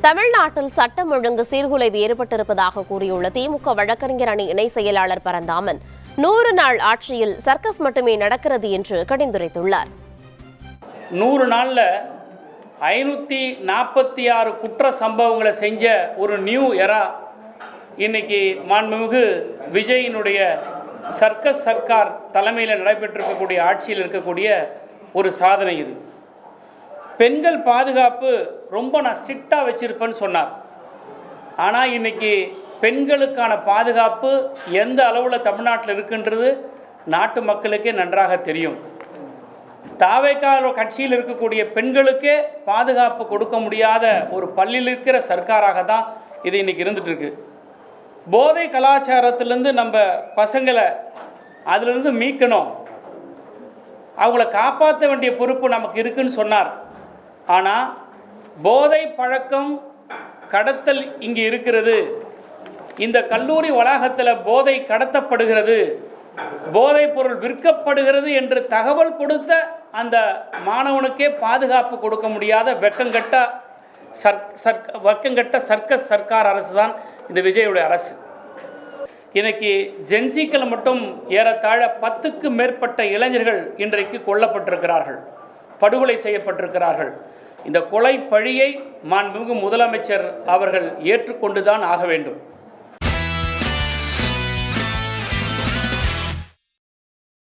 தமிழ்நாட்டில் சட்டம் ஒழுங்கு சீர்குலைவு ஏற்பட்டிருப்பதாக கூறியுள்ள திமுக வழக்கறிஞர் அணி இணை செயலாளர் பரந்தாமன் 100 நாள் ஆட்சியில் சர்க்கஸ் மட்டுமே நடக்கிறது என்று கடிந்துரைத்துள்ளார். 100 நாள்ல 546 குற்ற சம்பவங்களை செஞ்ச ஒரு நியூ எரா இன்னைக்கு மாண்புமிகு விஜயினுடைய சர்க்கஸ் சர்க்கார் தலைமையில் நடைபெற்றிருக்கக்கூடிய ஆட்சியில் இருக்கக்கூடிய ஒரு சாதனை இது. பெண்கள் பாதுகாப்பு ரொம்ப நான் ஸ்ட்ரிக்டாக வச்சுருப்பேன்னு சொன்னார். ஆனால் இன்றைக்கி பெண்களுக்கான பாதுகாப்பு எந்த அளவில் தமிழ்நாட்டில் இருக்குன்றது நாட்டு மக்களுக்கே நன்றாக தெரியும். தாவேகா கட்சியில் இருக்கக்கூடிய பெண்களுக்கே பாதுகாப்பு கொடுக்க முடியாத ஒரு பள்ளியில் இருக்கிற சர்க்காராக தான் இது இன்றைக்கி இருந்துகிட்ருக்கு. போதை கலாச்சாரத்திலேருந்து நம்ம பசங்களை அதிலிருந்து மீட்கணும், அவங்கள காப்பாற்ற வேண்டிய பொறுப்பு நமக்கு இருக்குன்னு சொன்னார். ஆனால் போதை பழக்கம் கடத்தல் இங்கே இருக்கிறது, இந்த கல்லூரி வளாகத்தில் போதை கடத்தப்படுகிறது, போதைப் பொருள் விற்கப்படுகிறது என்று தகவல் கொடுத்த அந்த மாணவனுக்கே பாதுகாப்பு கொடுக்க முடியாத வெக்கங்கட்ட சர்க்கஸ் சர்க்கார் அரசு தான் இந்த விஜயுடைய அரசு. இன்னைக்கு ஜென்சிக்கள் மட்டும் ஏறத்தாழ 10க்கும் மேற்பட்ட இளைஞர்கள் இன்றைக்கு கொல்லப்பட்டிருக்கிறார்கள், படுகொலை செய்யப்பட்டிருக்கிறார்கள். இந்த கொலை பழியை மாண்புமிகு முதலமைச்சர் அவர்கள் ஏற்றுக்கொண்டுதான் ஆக வேண்டும்.